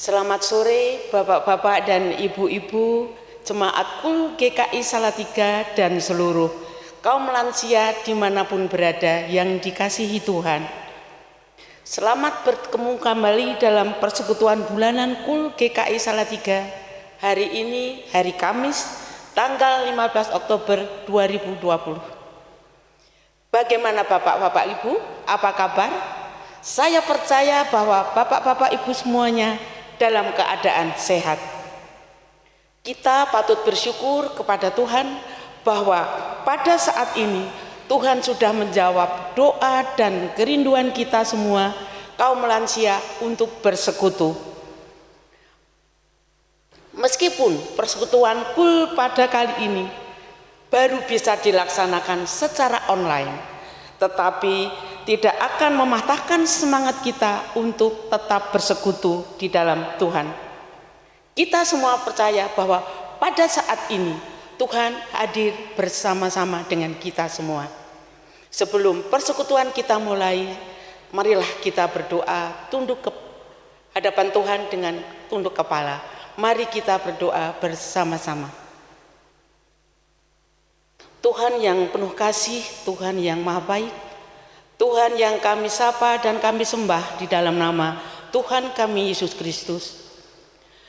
Selamat sore Bapak-Bapak dan Ibu-Ibu Jemaat KUL GKI Salatiga dan seluruh kaum lansia dimanapun berada yang dikasihi Tuhan. Selamat bertemu kembali dalam persekutuan bulanan KUL GKI Salatiga hari ini, hari Kamis, tanggal 15 Oktober 2020. Bagaimana Bapak-Bapak Ibu? Apa kabar? Saya percaya bahwa Bapak-Bapak Ibu semuanya dalam keadaan sehat. Kita patut bersyukur kepada Tuhan bahwa pada saat ini Tuhan sudah menjawab doa dan kerinduan kita semua kaum lansia untuk bersekutu. Meskipun persekutuan KUL pada kali ini baru bisa dilaksanakan secara online, tetapi tidak akan mematahkan semangat kita untuk tetap bersekutu di dalam Tuhan. Kita semua percaya bahwa pada saat ini Tuhan hadir bersama-sama dengan kita semua. Sebelum persekutuan kita mulai, marilah kita berdoa tunduk ke hadapan Tuhan dengan tunduk kepala. Mari kita berdoa bersama-sama. Tuhan yang penuh kasih, Tuhan yang maha baik, Tuhan yang kami sapa dan kami sembah di dalam nama Tuhan kami Yesus Kristus.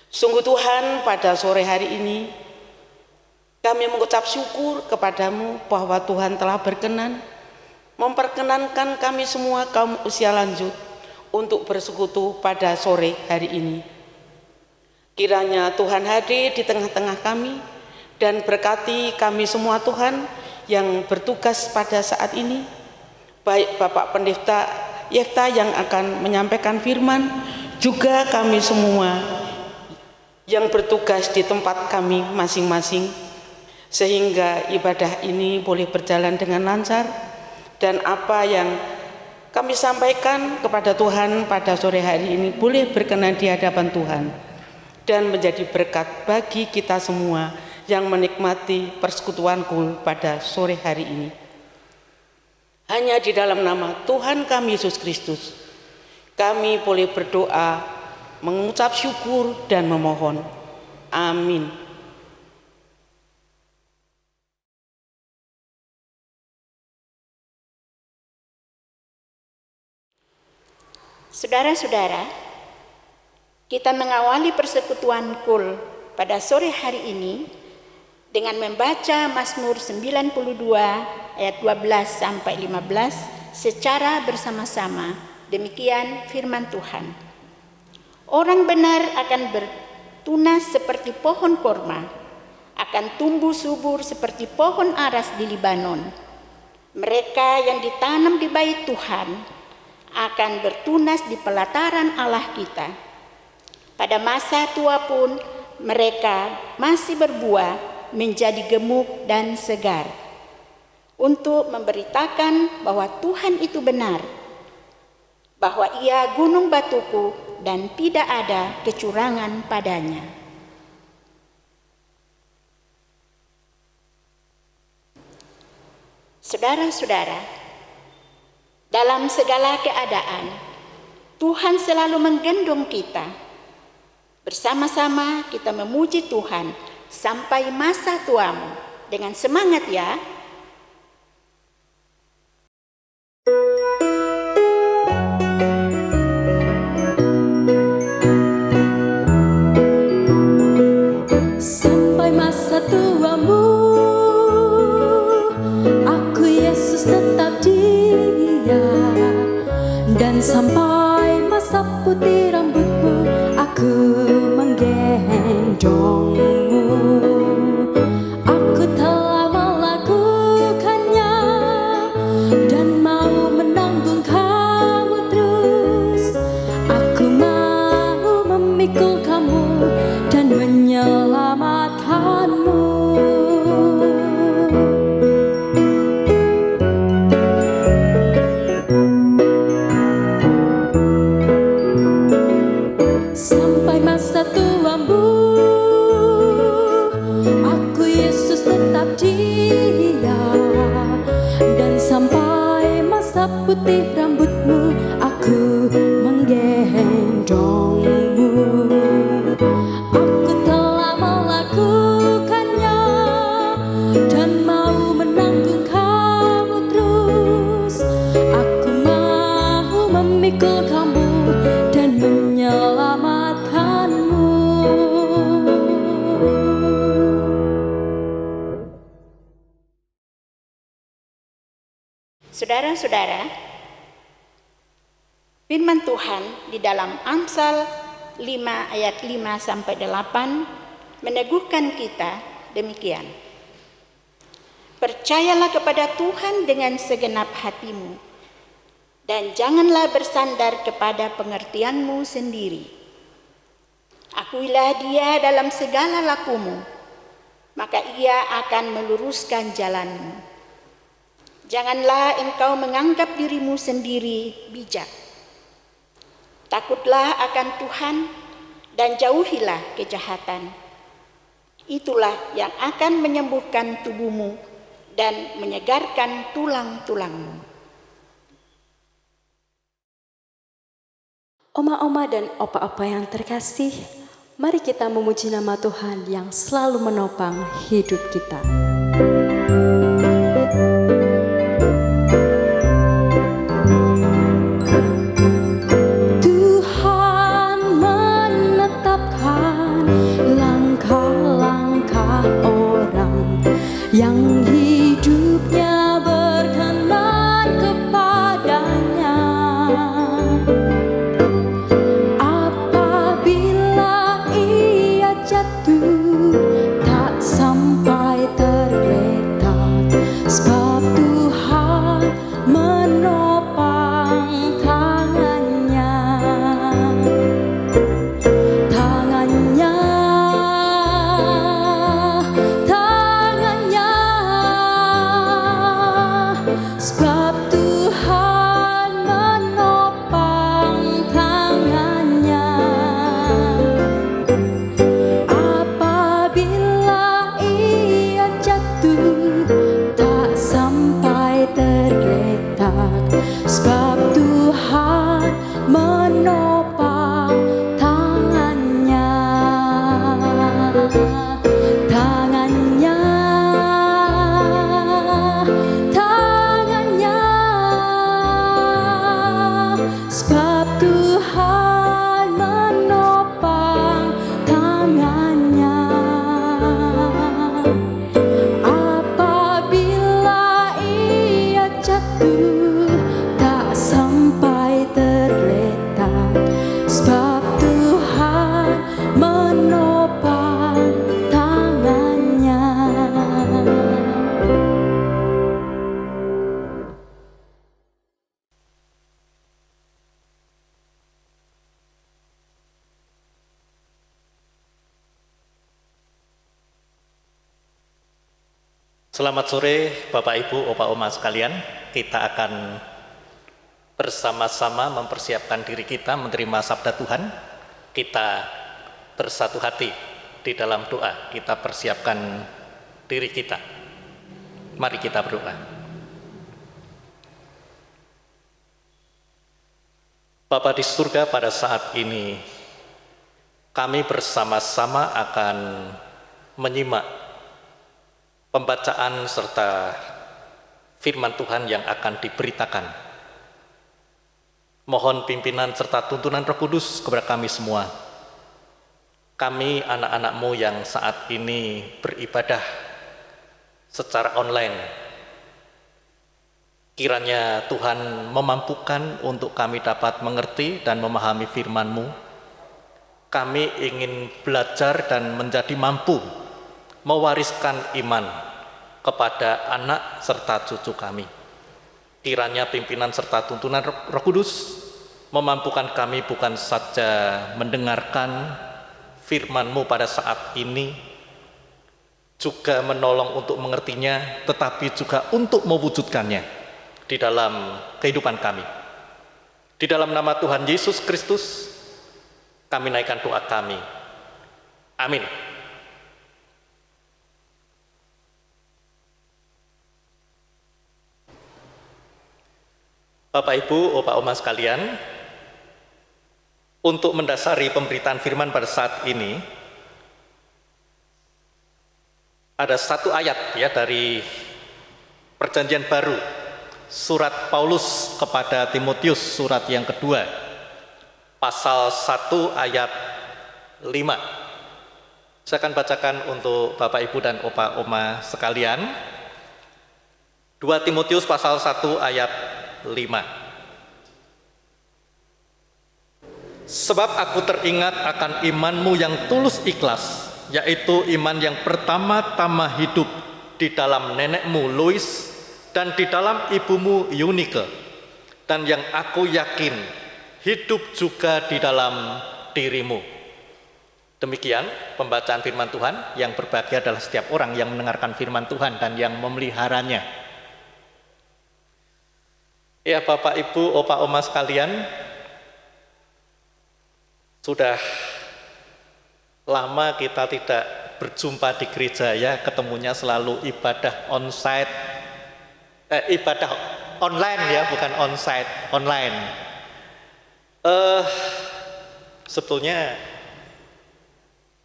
Sungguh Tuhan, pada sore hari ini kami mengucap syukur kepadamu bahwa Tuhan telah berkenan memperkenankan kami semua kaum usia lanjut untuk bersekutu pada sore hari ini. Kiranya Tuhan hadir di tengah-tengah kami dan berkati kami semua Tuhan yang bertugas pada saat ini, baik Bapak Pendeta Yefta yang akan menyampaikan firman, juga kami semua yang bertugas di tempat kami masing-masing, sehingga ibadah ini boleh berjalan dengan lancar dan apa yang kami sampaikan kepada Tuhan pada sore hari ini boleh berkenan di hadapan Tuhan dan menjadi berkat bagi kita semua yang menikmati persekutuan KUL pada sore hari ini. Hanya di dalam nama Tuhan kami Yesus Kristus kami boleh berdoa, mengucap syukur dan memohon. Amin. Saudara-saudara, kita mengawali persekutuan KUL pada sore hari ini dengan membaca Mazmur 92 ayat 12 sampai 15 secara bersama-sama. Demikian firman Tuhan. Orang benar akan bertunas seperti pohon korma, akan tumbuh subur seperti pohon aras di Libanon. Mereka yang ditanam di bait Tuhan akan bertunas di pelataran Allah kita. Pada masa tua pun mereka masih berbuah menjadi gemuk dan segar, untuk memberitakan bahwa Tuhan itu benar, bahwa Ia gunung batuku dan tidak ada kecurangan padanya. Saudara-saudara, dalam segala keadaan Tuhan selalu menggendong kita. Bersama-sama kita memuji Tuhan sampai masa tuamu. Dengan semangat ya. Sampai masa tuamu, aku Yesus tetap Dia, dan sampai masa putih rambutmu, aku menggendongmu. Aku telah melakukannya dan mau menanggung kamu terus. Aku mau memikul kamu dan menyelamatkanmu. Sampai masa tuamu, aku Yesus tetap Dia, dan sampai masa putih rambutmu, aku menggendongmu. Saudara-saudara, firman Tuhan di dalam Amsal 5 ayat 5 sampai 8 meneguhkan kita demikian. Percayalah kepada Tuhan dengan segenap hatimu, dan janganlah bersandar kepada pengertianmu sendiri. Akuilah Dia dalam segala lakumu, maka Ia akan meluruskan jalanmu. Janganlah engkau menganggap dirimu sendiri bijak. Takutlah akan Tuhan dan jauhilah kejahatan. Itulah yang akan menyembuhkan tubuhmu dan menyegarkan tulang-tulangmu. Oma-oma dan opa-opa yang terkasih, mari kita memuji nama Tuhan yang selalu menopang hidup kita. Tuhan menetapkan langkah-langkah orang yang hidupnya berkenan kepadanya. Apabila ia jatuh, tak sampai tergeletak, sebab Tuhan menopang tangannya. Tangannya, tangannya, sebab Tuhan menopang tangannya. Apabila ia jatuh, tak sampai tergeletak, sebab Tuhan menopang tangannya. Tangannya, tangannya, sebab Tuhan menopang tangannya. Apabila ia jatuh, tak sampai tergeletak, sebab Tuhan menopang tangannya. Selamat sore Bapak Ibu, Opa Oma sekalian. Kita akan bersama-sama mempersiapkan diri kita menerima sabda Tuhan. Kita bersatu hati di dalam doa. Kita persiapkan diri kita. Mari kita berdoa. Bapa di surga, pada saat ini kami bersama-sama akan menyimak pembacaan serta firman Tuhan yang akan diberitakan. Mohon pimpinan serta tuntunan Roh Kudus kepada kami semua. Kami anak-anak-Mu yang saat ini beribadah secara online. Kiranya Tuhan memampukan untuk kami dapat mengerti dan memahami firman-Mu. Kami ingin belajar dan menjadi mampu mewariskan iman kepada anak serta cucu kami. Kiranya pimpinan serta tuntunan Roh Kudus memampukan kami bukan saja mendengarkan firman-Mu pada saat ini, juga menolong untuk mengertinya, tetapi juga untuk mewujudkannya di dalam kehidupan kami. Di dalam nama Tuhan Yesus Kristus, kami naikkan doa kami. Amin. Bapak Ibu, Opa Oma sekalian, untuk mendasari pemberitaan firman pada saat ini, ada satu ayat ya dari Perjanjian Baru, surat Paulus kepada Timotius, surat yang kedua, pasal 1 ayat 5. Saya akan bacakan untuk Bapak Ibu dan Opa Oma sekalian. 2 Timotius pasal 1 ayat 5. Sebab aku teringat akan imanmu yang tulus ikhlas, yaitu iman yang pertama-tama hidup di dalam nenekmu Lois dan di dalam ibumu Eunike, dan yang aku yakin hidup juga di dalam dirimu. Demikian pembacaan firman Tuhan. Yang berbahagia adalah setiap orang yang mendengarkan firman Tuhan dan yang memeliharanya. Ya Bapak, Ibu, Opa, Oma sekalian, sudah lama kita tidak berjumpa di gereja ya, ketemunya selalu ibadah onsite, ibadah online ya, bukan onsite, online. Sebetulnya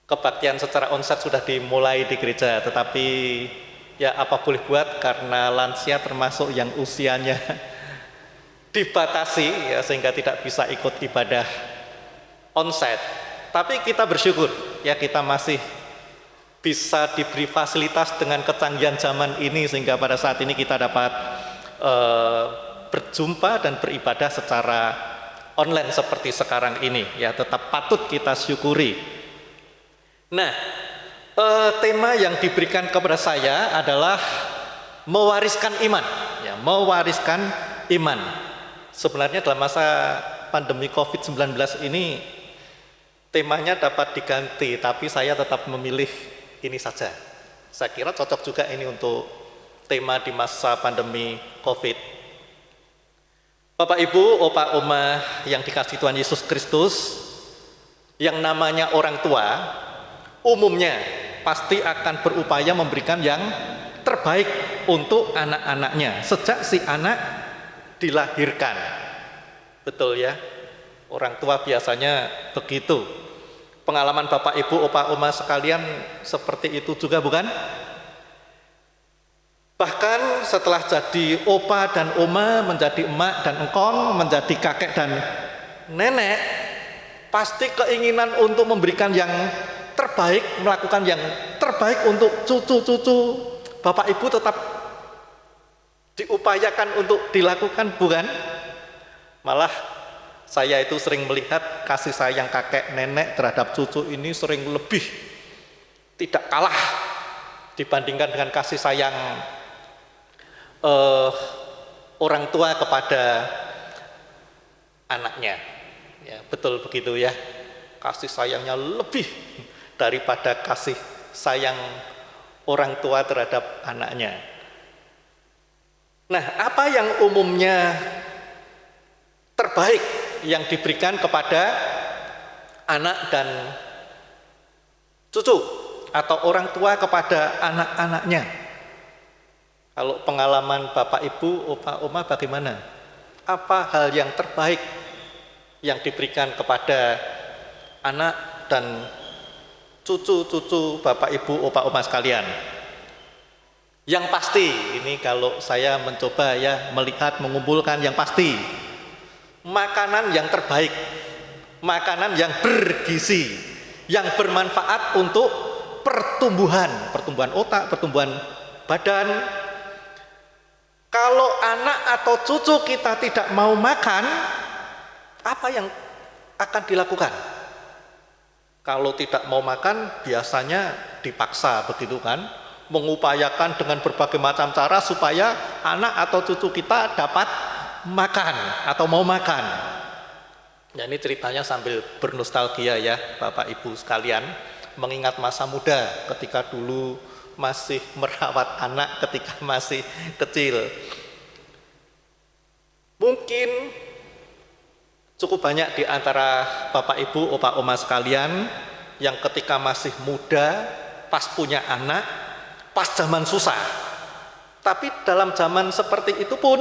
kebaktian secara onsite sudah dimulai di gereja, tetapi ya apa boleh buat, karena lansia termasuk yang usianya dibatasi ya, sehingga tidak bisa ikut ibadah onsite. Tapi kita bersyukur ya, kita masih bisa diberi fasilitas dengan kecanggihan zaman ini, sehingga pada saat ini kita dapat berjumpa dan beribadah secara online seperti sekarang ini ya, tetap patut kita syukuri. Nah, tema yang diberikan kepada saya adalah mewariskan iman ya, mewariskan iman. Sebenarnya dalam masa pandemi COVID-19 ini temanya dapat diganti, tapi saya tetap memilih ini saja. Saya kira cocok juga ini untuk tema di masa pandemi COVID. Bapak, Ibu, Opa, Oma yang dikasihi Tuhan Yesus Kristus, yang namanya orang tua umumnya pasti akan berupaya memberikan yang terbaik untuk anak-anaknya sejak si anak dilahirkan. Betul ya, orang tua biasanya begitu. Pengalaman Bapak, Ibu, Opa, Oma sekalian seperti itu juga bukan? Bahkan setelah jadi opa dan oma, menjadi emak dan engkong, menjadi kakek dan nenek, pasti keinginan untuk memberikan yang terbaik, melakukan yang terbaik untuk cucu-cucu Bapak Ibu tetap diupayakan untuk dilakukan, bukan? Malah saya itu sering melihat kasih sayang kakek nenek terhadap cucu ini sering lebih, tidak kalah dibandingkan dengan kasih sayang orang tua kepada anaknya. Ya, betul begitu ya. Kasih sayangnya lebih daripada kasih sayang orang tua terhadap anaknya. Nah, apa yang umumnya terbaik yang diberikan kepada anak dan cucu atau orang tua kepada anak-anaknya? Kalau pengalaman Bapak, Ibu, Opa, Oma bagaimana? Apa hal yang terbaik yang diberikan kepada anak dan cucu-cucu Bapak, Ibu, Opa, Oma sekalian? Yang pasti, ini kalau saya mencoba ya melihat, mengumpulkan yang pasti, makanan yang terbaik, makanan yang bergizi, yang bermanfaat untuk pertumbuhan otak, pertumbuhan badan. Kalau anak atau cucu kita tidak mau makan, apa yang akan dilakukan? Kalau tidak mau makan, biasanya dipaksa, begitu kan? Mengupayakan dengan berbagai macam cara supaya anak atau cucu kita dapat makan atau mau makan. Ya, ini ceritanya sambil bernostalgia ya Bapak Ibu sekalian, mengingat masa muda ketika dulu masih merawat anak ketika masih kecil. Mungkin cukup banyak di antara Bapak, Ibu, Opa, Oma sekalian yang ketika masih muda, pas punya anak, pas zaman susah, tapi dalam zaman seperti itu pun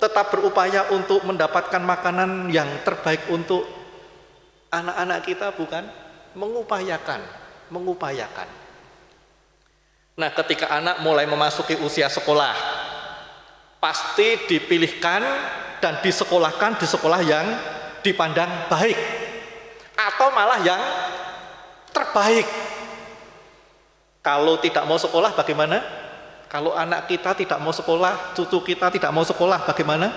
tetap berupaya untuk mendapatkan makanan yang terbaik untuk anak-anak kita, bukan? Mengupayakan. Nah, ketika anak mulai memasuki usia sekolah, pasti dipilihkan dan disekolahkan di sekolah yang dipandang baik atau malah yang terbaik. Kalau tidak mau sekolah bagaimana? Kalau anak kita tidak mau sekolah, cucu kita tidak mau sekolah, bagaimana?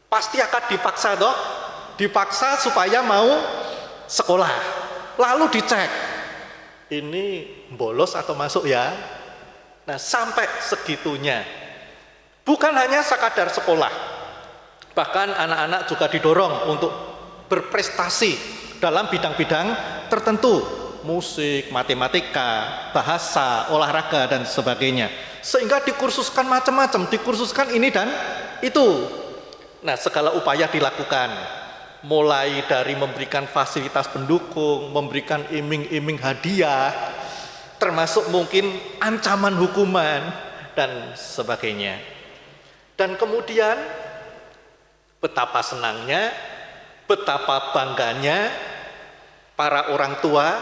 Pasti akan dipaksa toh, dipaksa supaya mau sekolah. Lalu dicek, ini bolos atau masuk ya? Nah, sampai segitunya. Bukan hanya sekadar sekolah, bahkan anak-anak juga didorong untuk berprestasi dalam bidang-bidang tertentu, musik, matematika, bahasa, olahraga, dan sebagainya. Sehingga dikursuskan macam-macam, dikursuskan ini dan itu. Nah, segala upaya dilakukan, mulai dari memberikan fasilitas pendukung, memberikan iming-iming hadiah, termasuk mungkin ancaman hukuman, dan sebagainya. Dan kemudian betapa senangnya, betapa bangganya para orang tua,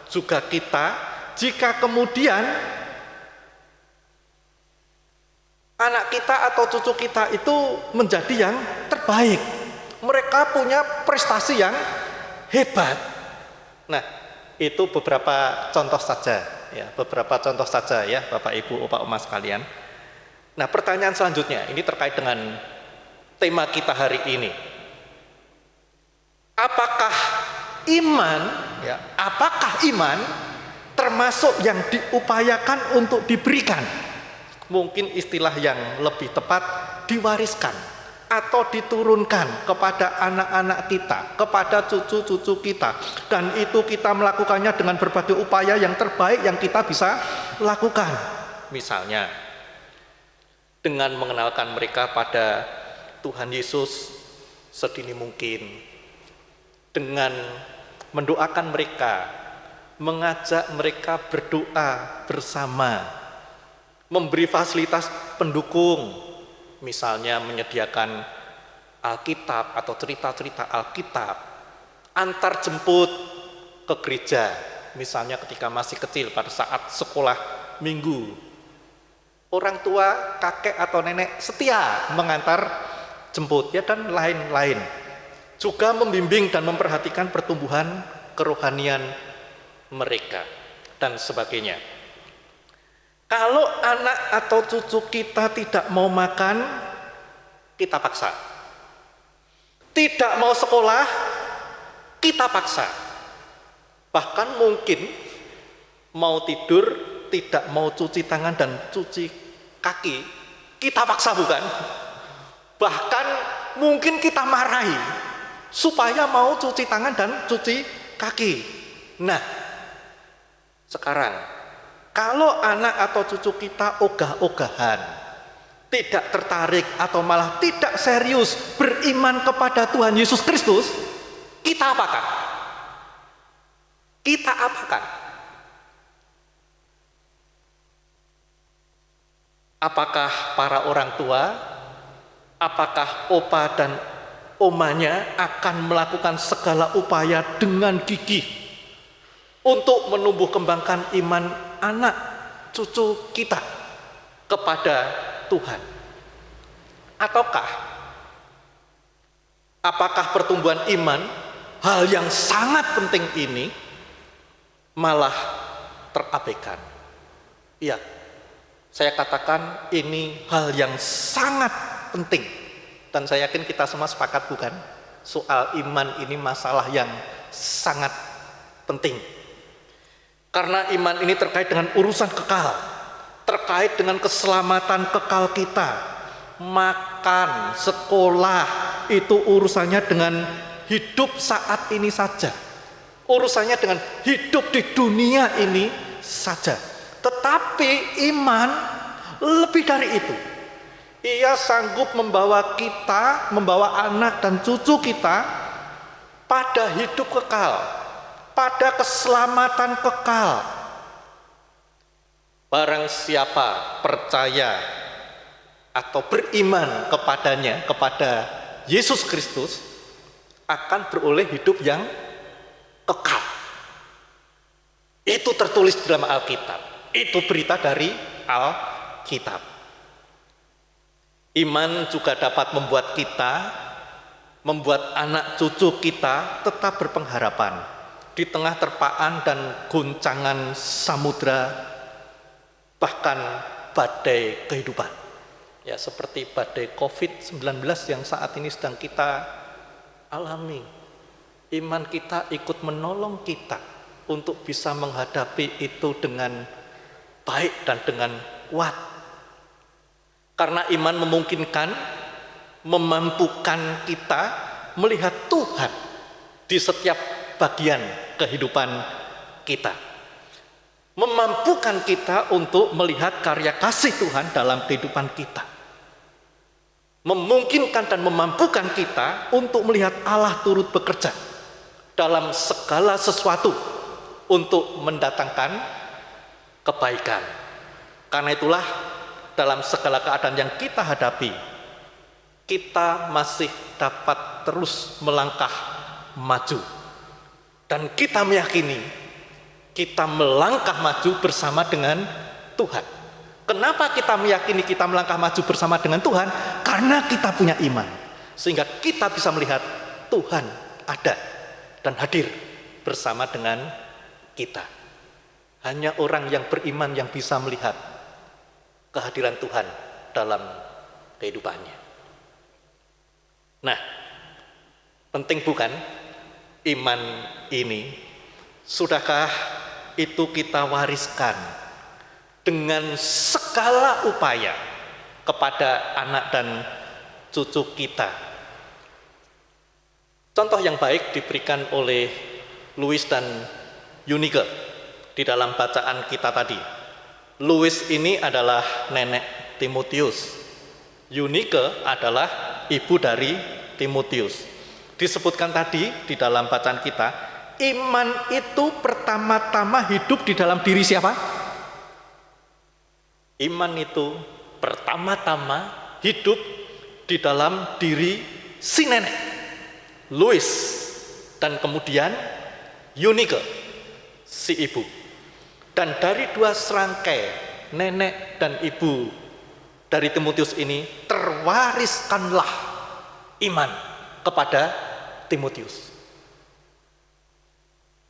juga kita, jika kemudian anak kita atau cucu kita itu menjadi yang terbaik. Mereka punya prestasi yang hebat. Nah, itu beberapa contoh saja ya, Bapak Ibu, Opa Oma sekalian. Nah, pertanyaan selanjutnya ini terkait dengan tema kita hari ini. Apakah iman termasuk yang diupayakan untuk diberikan? Mungkin istilah yang lebih tepat, diwariskan atau diturunkan kepada anak-anak kita, kepada cucu-cucu kita, dan itu kita melakukannya dengan berbagai upaya yang terbaik yang kita bisa lakukan. Misalnya dengan mengenalkan mereka pada Tuhan Yesus sedini mungkin, dengan mendoakan mereka, mengajak mereka berdoa bersama, memberi fasilitas pendukung, misalnya menyediakan Alkitab atau cerita-cerita Alkitab, antar jemput ke gereja, misalnya ketika masih kecil pada saat sekolah minggu. Orang tua, kakek atau nenek setia mengantar jemput ya, dan lain-lain. Juga membimbing dan memperhatikan pertumbuhan kerohanian mereka dan sebagainya. Kalau anak atau cucu kita tidak mau makan, kita paksa. Tidak mau sekolah, kita paksa. Bahkan mungkin mau tidur, tidak mau cuci tangan dan cuci kaki, kita paksa, bukan? Bahkan mungkin kita marahi supaya mau cuci tangan dan cuci kaki. Nah, sekarang kalau anak atau cucu kita ogah-ogahan, tidak tertarik atau malah tidak serius beriman kepada Tuhan Yesus Kristus, kita apakan? Kita apakan? Apakah para orang tua, apakah opa dan omanya akan melakukan segala upaya dengan gigih untuk menumbuh kembangkan iman anak cucu kita kepada Tuhan? Ataukah apakah pertumbuhan iman, hal yang sangat penting ini, malah terabaikan? Iya, saya katakan ini hal yang sangat penting, dan saya yakin kita semua sepakat, bukan? Soal iman ini masalah yang sangat penting, karena iman ini terkait dengan urusan kekal, terkait dengan keselamatan kekal kita. Makan, sekolah, itu urusannya dengan hidup saat ini saja, urusannya dengan hidup di dunia ini saja. Tetapi iman lebih dari itu. Ia sanggup membawa kita, membawa anak dan cucu kita pada hidup kekal, pada keselamatan kekal. Barang siapa percaya atau beriman kepadanya, kepada Yesus Kristus, akan beroleh hidup yang kekal. Itu tertulis di dalam Alkitab. Itu berita dari Alkitab. Iman juga dapat membuat kita, membuat anak cucu kita tetap berpengharapan di tengah terpaan dan goncangan samudra, bahkan badai kehidupan. Ya, seperti badai COVID-19 yang saat ini sedang kita alami. Iman kita ikut menolong kita untuk bisa menghadapi itu dengan baik dan dengan kuat. Karena iman memungkinkan, memampukan kita melihat Tuhan di setiap bagian kehidupan kita. Memampukan kita untuk melihat karya kasih Tuhan dalam kehidupan kita. Memungkinkan dan memampukan kita untuk melihat Allah turut bekerja dalam segala sesuatu untuk mendatangkan kebaikan. Karena itulah dalam segala keadaan yang kita hadapi, kita masih dapat terus melangkah maju. Dan kita meyakini kita melangkah maju bersama dengan Tuhan. Kenapa kita meyakini kita melangkah maju bersama dengan Tuhan? Karena kita punya iman. Sehingga kita bisa melihat Tuhan ada dan hadir bersama dengan kita. Hanya orang yang beriman yang bisa melihat kehadiran Tuhan dalam kehidupannya. Nah, penting bukan iman ini? Sudahkah itu kita wariskan dengan segala upaya kepada anak dan cucu kita? Contoh yang baik diberikan oleh Louis dan Eunike di dalam bacaan kita tadi. Louis ini adalah nenek Timotius. Eunike adalah ibu dari Timotius. Disebutkan tadi di dalam bacaan kita, iman itu pertama-tama hidup di dalam diri siapa? Iman itu pertama-tama hidup di dalam diri si nenek, Louis, dan kemudian Eunike, si ibu. Dan dari dua serangkai nenek dan ibu dari Timotius ini terwariskanlah iman kepada Timotius.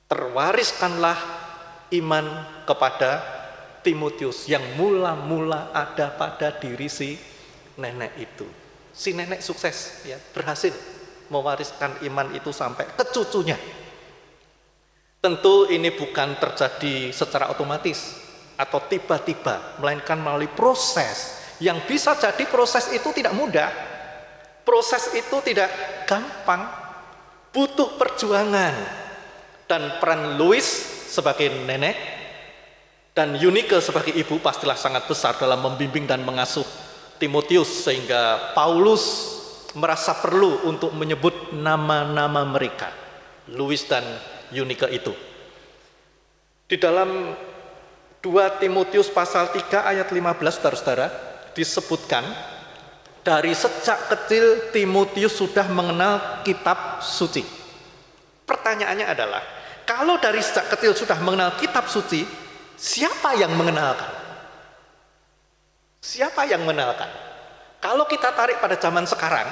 Terwariskanlah iman kepada Timotius yang mula-mula ada pada diri si nenek itu. Si nenek sukses, ya, berhasil mewariskan iman itu sampai ke cucunya. Tentu ini bukan terjadi secara otomatis atau tiba-tiba, melainkan melalui proses yang bisa jadi proses itu tidak mudah. Proses itu tidak gampang, butuh perjuangan. Dan peran Louis sebagai nenek dan Eunike sebagai ibu pastilah sangat besar dalam membimbing dan mengasuh Timotius, sehingga Paulus merasa perlu untuk menyebut nama-nama mereka, Louis dan Eunike itu. Di dalam 2 Timotius pasal 3 ayat 15, saudara-saudara, disebutkan dari sejak kecil Timotius sudah mengenal kitab suci. Pertanyaannya adalah, kalau dari sejak kecil sudah mengenal kitab suci, siapa yang mengenalkan? Siapa yang mengenalkan? Kalau kita tarik pada zaman sekarang,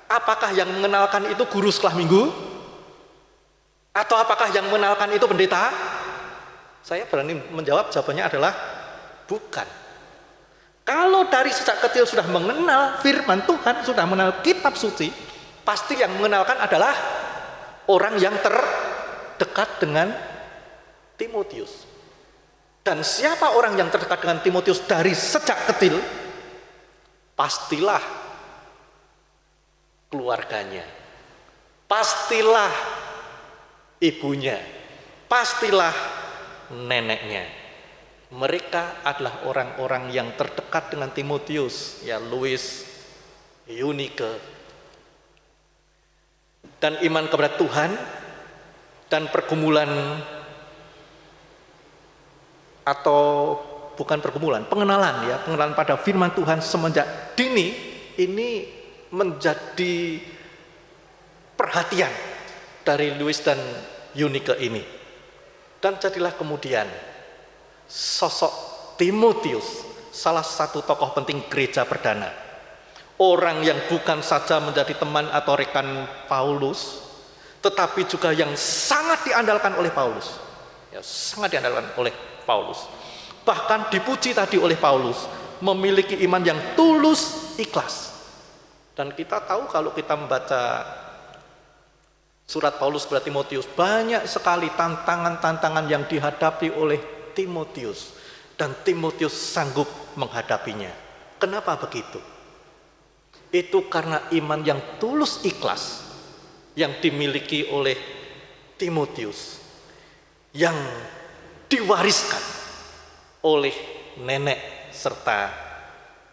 apakah yang mengenalkan itu guru sekolah minggu? Atau apakah yang mengenalkan itu pendeta? Saya berani menjawab, jawabannya adalah bukan. Kalau dari sejak kecil sudah mengenal firman Tuhan, sudah mengenal kitab suci, pasti yang mengenalkan adalah orang yang terdekat dengan Timotius. Dan siapa orang yang terdekat dengan Timotius dari sejak kecil? Pastilah keluarganya, pastilah ibunya, pastilah neneknya. Mereka adalah orang-orang yang terdekat dengan Timotius, ya, Louis, Eunike. Dan iman kepada Tuhan dan pergumulan, atau bukan pergumulan, pengenalan, ya, pengenalan pada firman Tuhan semenjak dini ini menjadi perhatian dari Louis dan Eunike ini. Dan jadilah kemudian sosok Timotius salah satu tokoh penting gereja perdana. Orang yang bukan saja menjadi teman atau rekan Paulus, tetapi juga yang sangat diandalkan oleh Paulus. Ya, sangat diandalkan oleh Paulus. Bahkan dipuji tadi oleh Paulus, memiliki iman yang tulus, ikhlas. Dan kita tahu kalau kita membaca surat Paulus kepada Timotius, banyak sekali tantangan-tantangan yang dihadapi oleh Timotius. Dan Timotius sanggup menghadapinya. Kenapa begitu? Itu karena iman yang tulus, ikhlas yang dimiliki oleh Timotius, yang diwariskan oleh nenek serta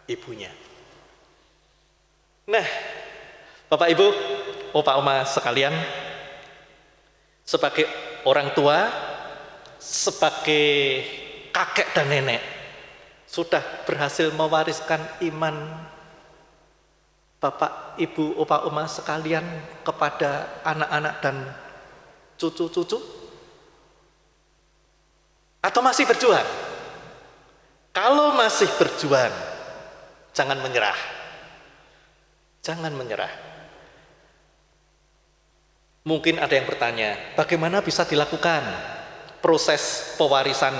ibunya. Nah, Bapak Ibu, Opa Oma sekalian, sebagai orang tua, sebagai kakek dan nenek, sudah berhasil mewariskan iman Bapak, Ibu, Opa Oma sekalian kepada anak-anak dan cucu-cucu? Atau masih berjuang? Kalau masih berjuang, jangan menyerah. Jangan menyerah. Mungkin ada yang bertanya, bagaimana bisa dilakukan proses pewarisan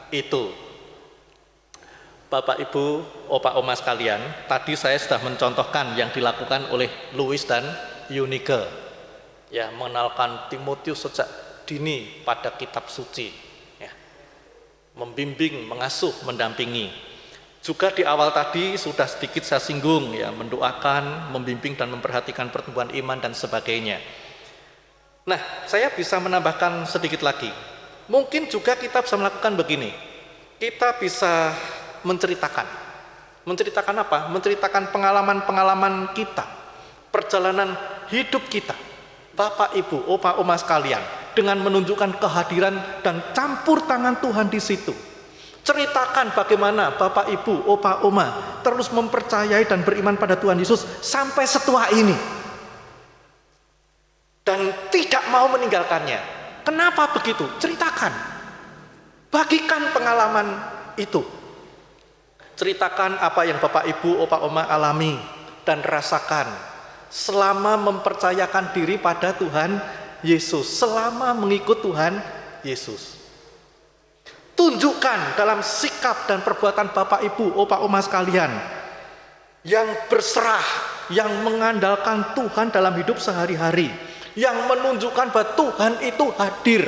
itu? Bapak, Ibu, Opa, Oma sekalian, tadi saya sudah mencontohkan yang dilakukan oleh Louis dan Eunike. Ya, mengenalkan Timotius sejak dini pada kitab suci. Ya, membimbing, mengasuh, mendampingi. Juga di awal tadi sudah sedikit saya singgung, ya, mendoakan, membimbing dan memperhatikan pertumbuhan iman dan sebagainya. Nah, saya bisa menambahkan sedikit lagi. Mungkin juga kita bisa melakukan begini. Kita bisa menceritakan apa? Menceritakan pengalaman-pengalaman kita, perjalanan hidup kita, Bapak, Ibu, Opa, Oma sekalian, dengan menunjukkan kehadiran dan campur tangan Tuhan di situ. Ceritakan bagaimana Bapak, Ibu, Opa, Oma terus mempercayai dan beriman pada Tuhan Yesus sampai setua ini, dan tidak mau meninggalkannya. Kenapa begitu? Ceritakan, bagikan pengalaman itu. Ceritakan apa yang Bapak, Ibu, Opa, Oma alami dan rasakan selama mempercayakan diri pada Tuhan Yesus, selama mengikut Tuhan Yesus. Tunjukkan dalam sikap dan perbuatan Bapak, Ibu, Opa, Oma sekalian yang berserah, yang mengandalkan Tuhan dalam hidup sehari-hari, yang menunjukkan bahwa Tuhan itu hadir,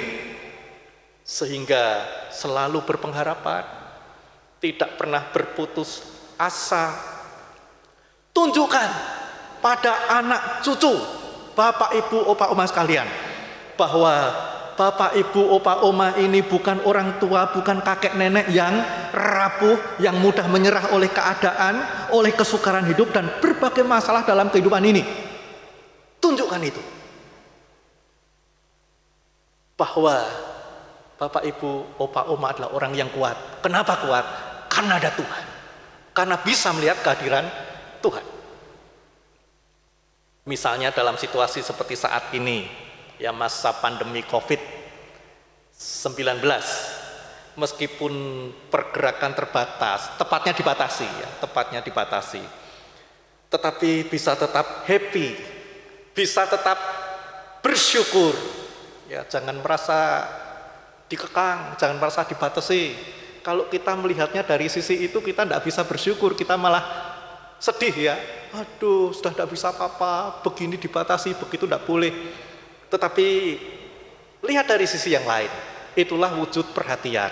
sehingga selalu berpengharapan, tidak pernah berputus asa. Tunjukkan pada anak cucu Bapak, Ibu, Opa, Oma sekalian bahwa Bapak, Ibu, Opa, Oma ini bukan orang tua, bukan kakek nenek yang rapuh, yang mudah menyerah oleh keadaan, oleh kesukaran hidup dan berbagai masalah dalam kehidupan ini. Tunjukkan itu, bahwa Bapak, Ibu, Opa, Oma adalah orang yang kuat. Kenapa kuat? Karena ada Tuhan. Karena bisa melihat kehadiran Tuhan. Misalnya dalam situasi seperti saat ini, ya, masa pandemi COVID-19, meskipun pergerakan terbatas, tepatnya dibatasi, tetapi bisa tetap happy, bisa tetap bersyukur. Ya, jangan merasa dikekang, jangan merasa dibatasi. Kalau kita melihatnya dari sisi itu, kita tidak bisa bersyukur, kita malah sedih, ya. Aduh, sudah tidak bisa apa-apa, begini dibatasi, begitu tidak boleh. Tetapi lihat dari sisi yang lain, itulah wujud perhatian,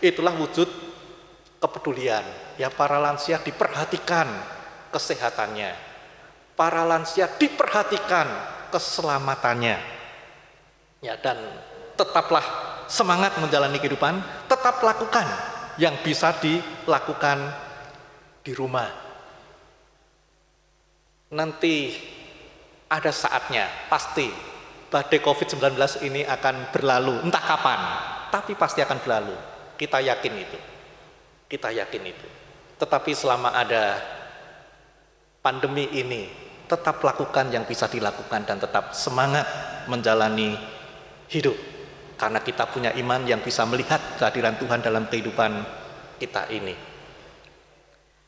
itulah wujud kepedulian. Ya, para lansia diperhatikan kesehatannya, para lansia diperhatikan keselamatannya. Ya, dan tetaplah semangat menjalani kehidupan, tetap lakukan yang bisa dilakukan di rumah. Nanti ada saatnya, pasti badai COVID-19 ini akan berlalu, entah kapan, tapi pasti akan berlalu. Kita yakin itu. Tetapi selama ada pandemi ini, tetap lakukan yang bisa dilakukan dan tetap semangat menjalani hidup. Karena kita punya iman yang bisa melihat kehadiran Tuhan dalam kehidupan kita ini.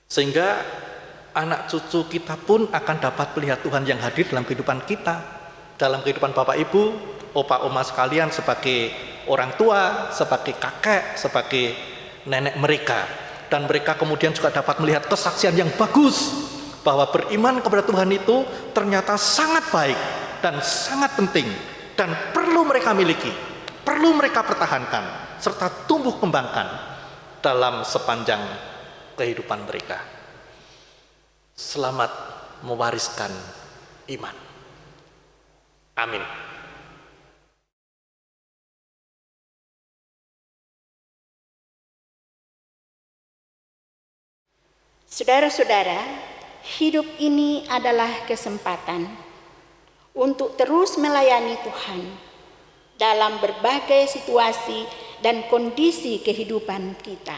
Sehingga anak cucu kita pun akan dapat melihat Tuhan yang hadir dalam kehidupan kita, dalam kehidupan Bapak, Ibu, Opa, Oma sekalian, sebagai orang tua, sebagai kakek, sebagai nenek mereka. Dan mereka kemudian juga dapat melihat kesaksian yang bagus bahwa beriman kepada Tuhan itu ternyata sangat baik dan sangat penting dan perlu mereka miliki, perlu mereka pertahankan serta tumbuh kembangkan dalam sepanjang kehidupan mereka. Selamat mewariskan iman. Amin. Saudara-saudara, hidup ini adalah kesempatan untuk terus melayani Tuhan dalam berbagai situasi dan kondisi kehidupan kita.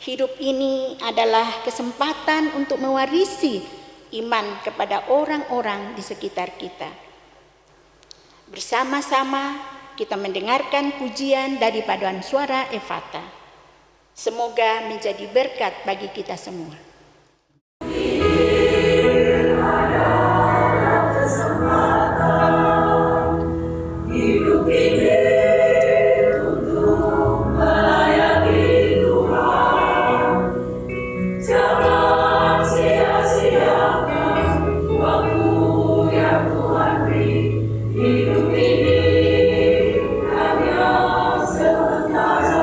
Hidup ini adalah kesempatan untuk mewarisi iman kepada orang-orang di sekitar kita. Bersama-sama kita mendengarkan pujian dari paduan suara Efata. Semoga menjadi berkat bagi kita semua. Hidup ini untuk melayani Tuhan. Jangan sia-siakan waktu yang Tuhan beri. Hidup ini hanya sementara.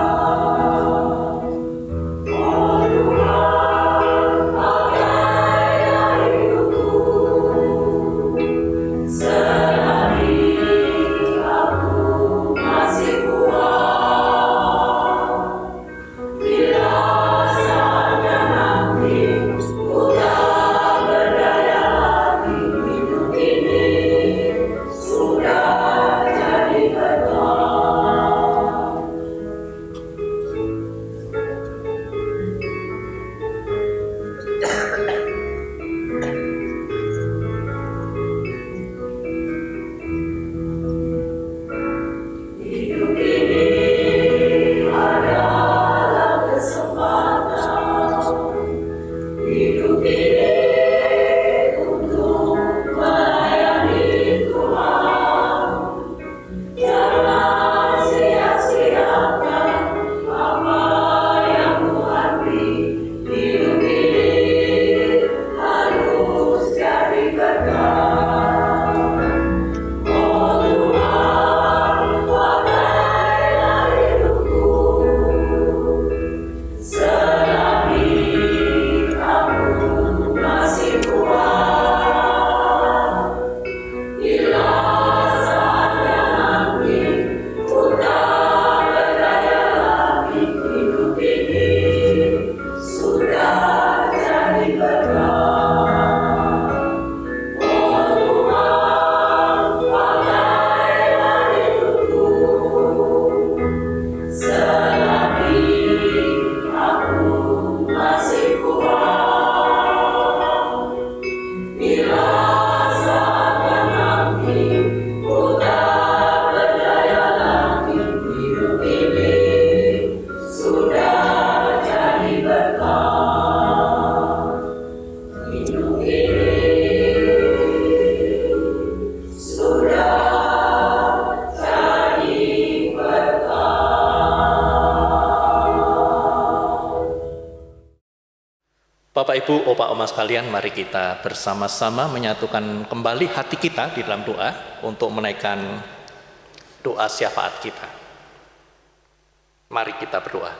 Bapak, Ibu, Opa, Oma sekalian, mari kita bersama-sama menyatukan kembali hati kita di dalam doa untuk menaikkan doa syafaat kita. Mari kita berdoa.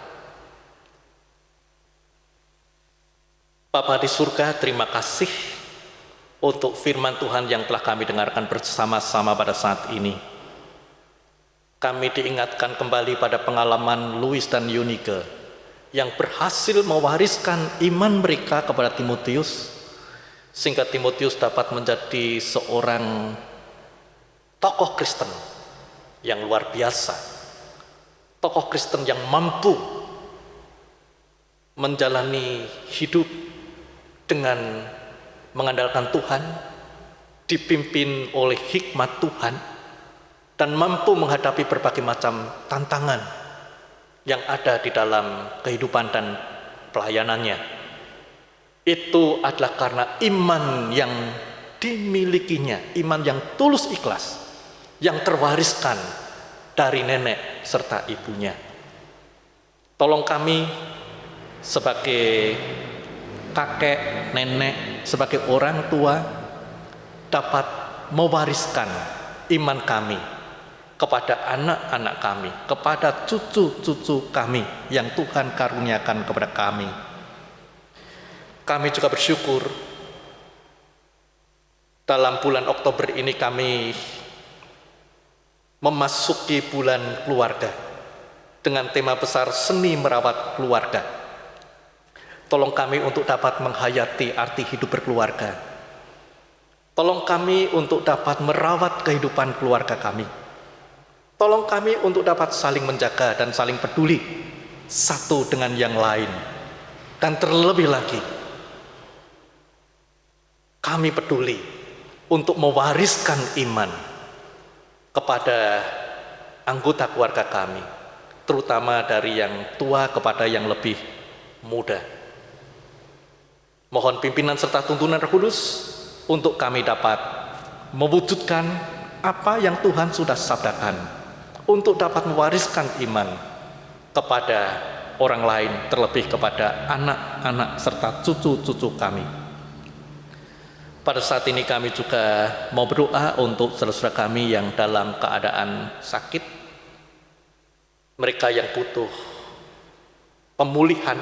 Bapa di surga, terima kasih untuk firman Tuhan yang telah kami dengarkan bersama-sama pada saat ini. Kami diingatkan kembali pada pengalaman Louis dan Eunike yang berhasil mewariskan iman mereka kepada Timotius, sehingga Timotius dapat menjadi seorang tokoh Kristen yang luar biasa, tokoh Kristen yang mampu menjalani hidup dengan mengandalkan Tuhan, dipimpin oleh hikmat Tuhan, dan mampu menghadapi berbagai macam tantangan yang ada di dalam kehidupan dan pelayanannya. Itu adalah karena iman yang dimilikinya, iman yang tulus ikhlas, yang terwariskan dari nenek serta ibunya. Tolong kami sebagai kakek, nenek, sebagai orang tua dapat mewariskan iman kami kepada anak-anak kami, kepada cucu-cucu kami yang Tuhan karuniakan kepada kami. Kami juga bersyukur dalam bulan Oktober ini kami memasuki bulan keluarga dengan tema besar seni merawat keluarga. Tolong kami untuk dapat menghayati arti hidup berkeluarga. Tolong kami untuk dapat merawat kehidupan keluarga kami. Tolong kami untuk dapat saling menjaga dan saling peduli satu dengan yang lain. Dan terlebih lagi, kami peduli untuk mewariskan iman kepada anggota keluarga kami, terutama dari yang tua kepada yang lebih muda. Mohon pimpinan serta tuntunan Roh Kudus untuk kami dapat mewujudkan apa yang Tuhan sudah sabdakan, untuk dapat mewariskan iman kepada orang lain, terlebih kepada anak-anak serta cucu-cucu kami. Pada saat ini kami juga mau berdoa untuk saudara-saudara kami yang dalam keadaan sakit, mereka yang butuh pemulihan.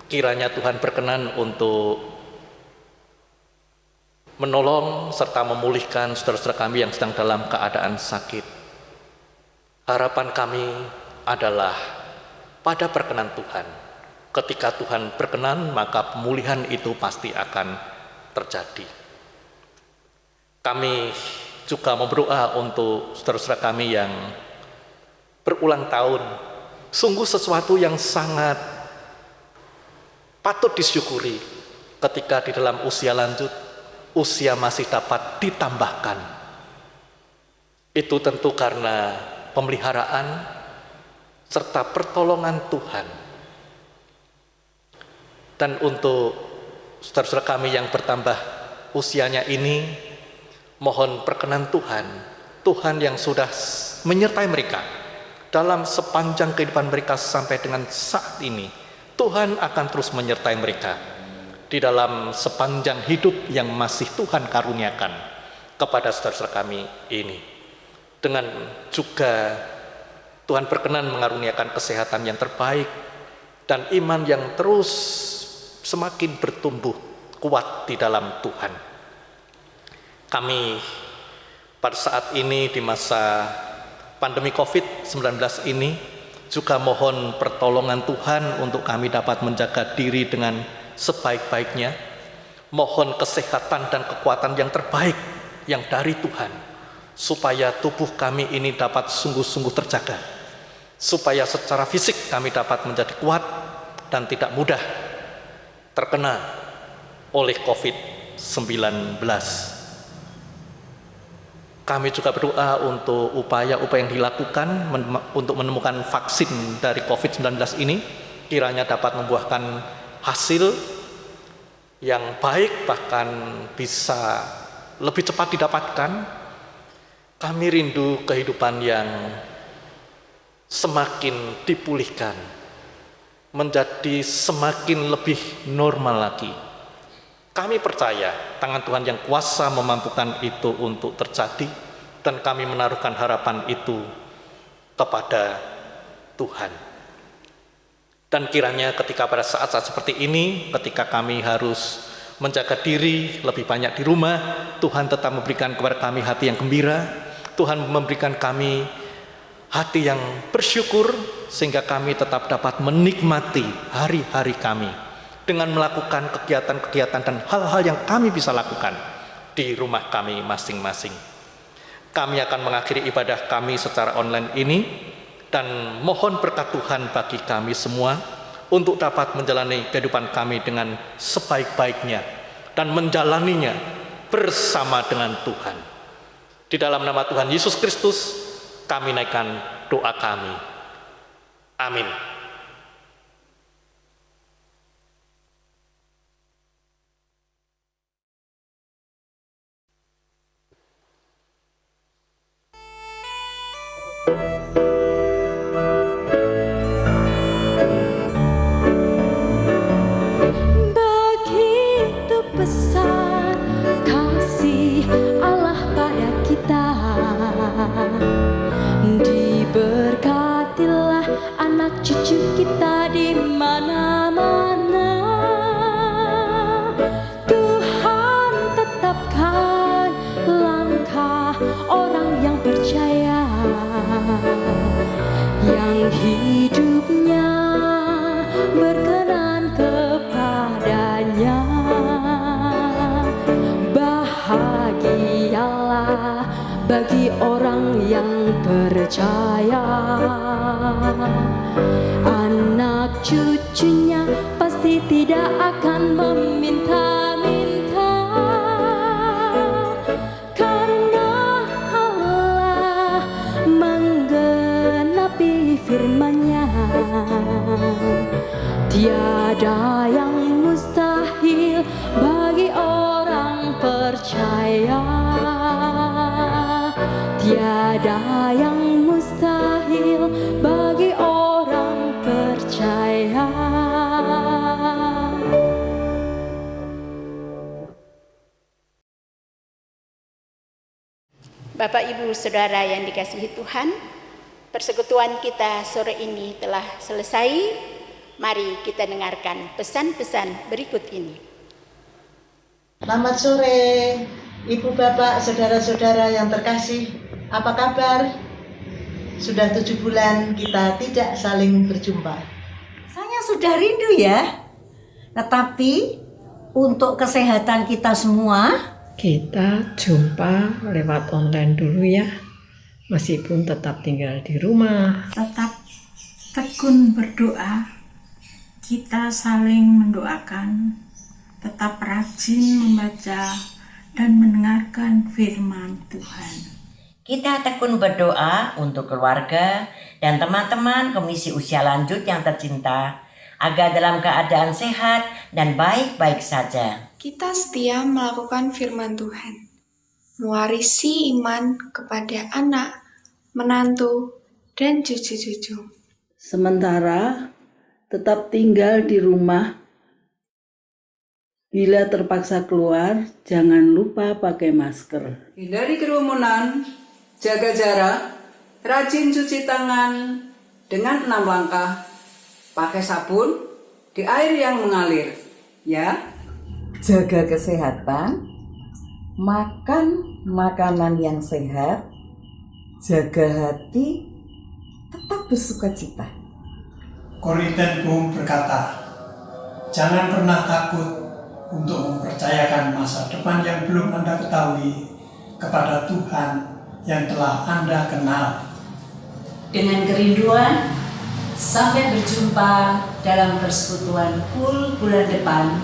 Kiranya Tuhan berkenan untuk menolong serta memulihkan saudara-saudara kami yang sedang dalam keadaan sakit. Harapan kami adalah pada perkenan Tuhan. Ketika Tuhan berkenan, maka pemulihan itu pasti akan terjadi. Kami juga mau berdoa untuk saudara-saudara kami yang berulang tahun. Sungguh sesuatu yang sangat patut disyukuri ketika di dalam usia lanjut, usia masih dapat ditambahkan. Itu tentu karena pemeliharaan serta pertolongan Tuhan. Dan untuk saudara-saudara kami yang bertambah usianya ini, mohon perkenan Tuhan, Tuhan yang sudah menyertai mereka dalam sepanjang kehidupan mereka sampai dengan saat ini, Tuhan akan terus menyertai mereka di dalam sepanjang hidup yang masih Tuhan karuniakan kepada saudara-saudara kami ini. Dengan juga Tuhan berkenan mengaruniakan kesehatan yang terbaik dan iman yang terus semakin bertumbuh kuat di dalam Tuhan. Kami pada saat ini di masa pandemi COVID-19 ini juga mohon pertolongan Tuhan untuk kami dapat menjaga diri dengan sebaik-baiknya. Mohon kesehatan dan kekuatan yang terbaik yang dari Tuhan, supaya tubuh kami ini dapat sungguh-sungguh terjaga, supaya secara fisik kami dapat menjadi kuat dan tidak mudah terkena oleh COVID-19. Kami juga berdoa untuk upaya-upaya yang dilakukan untuk menemukan vaksin dari COVID-19 ini, kiranya dapat membuahkan hasil yang baik, bahkan bisa lebih cepat didapatkan. Kami rindu kehidupan yang semakin dipulihkan, menjadi semakin lebih normal lagi. Kami percaya tangan Tuhan yang kuasa memampukan itu untuk terjadi, dan kami menaruhkan harapan itu kepada Tuhan. Dan kiranya ketika pada saat-saat seperti ini, ketika kami harus menjaga diri lebih banyak di rumah, Tuhan tetap memberikan kepada kami hati yang gembira. Tuhan memberikan kami hati yang bersyukur, sehingga kami tetap dapat menikmati hari-hari kami dengan melakukan kegiatan-kegiatan dan hal-hal yang kami bisa lakukan di rumah kami masing-masing. Kami akan mengakhiri ibadah kami secara online ini, dan mohon berkat Tuhan bagi kami semua untuk dapat menjalani kehidupan kami dengan sebaik-baiknya dan menjalaninya bersama dengan Tuhan. Di dalam nama Tuhan Yesus Kristus kami naikkan doa kami. Amin. cucu kita di mana-mana. Tuhan tetapkan langkah orang yang percaya, yang hidupnya berkenan kepadanya. Bahagialah bagi orang yang percaya, anak cucunya pasti tidak akan meminta-minta, karena Allah menggenapi firman-Nya. Tiada yang mustahil bagi orang percaya. Tiada yang mustahil bagi orang percaya. Bapak, Ibu, Saudara yang dikasihi Tuhan, persekutuan kita sore ini telah selesai. Mari kita dengarkan pesan-pesan berikut ini. Selamat sore, Ibu, Bapak, Saudara-saudara yang terkasih. Apa kabar? Sudah 7 bulan kita tidak saling berjumpa. Saya sudah rindu ya. Tetapi untuk kesehatan kita semua, kita jumpa lewat online dulu ya. Meskipun tetap tinggal di rumah. Tetap tekun berdoa. Kita saling mendoakan, tetap rajin membaca dan mendengarkan firman Tuhan. Kita tekun berdoa untuk keluarga dan teman-teman Komisi Usia Lanjut yang tercinta, agar dalam keadaan sehat dan baik-baik saja. Kita setia melakukan firman Tuhan, mewarisi iman kepada anak, menantu, dan cucu-cucu. Sementara tetap tinggal di rumah. Bila terpaksa keluar, jangan lupa pakai masker. Hindari kerumunan, jaga jarak, rajin cuci tangan dengan 6 langkah, pakai sabun di air yang mengalir, ya. Jaga kesehatan, makan makanan yang sehat, jaga hati, tetap bersukacita. Korinthen Boom berkata, jangan pernah takut untuk mempercayakan masa depan yang belum Anda ketahui kepada Tuhan yang telah Anda kenal. Dengan kerinduan, sampai berjumpa dalam persekutuan Kul bulan depan,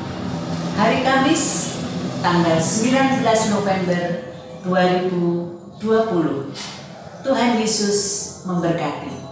hari Kamis, tanggal 19 November 2020. Tuhan Yesus memberkati.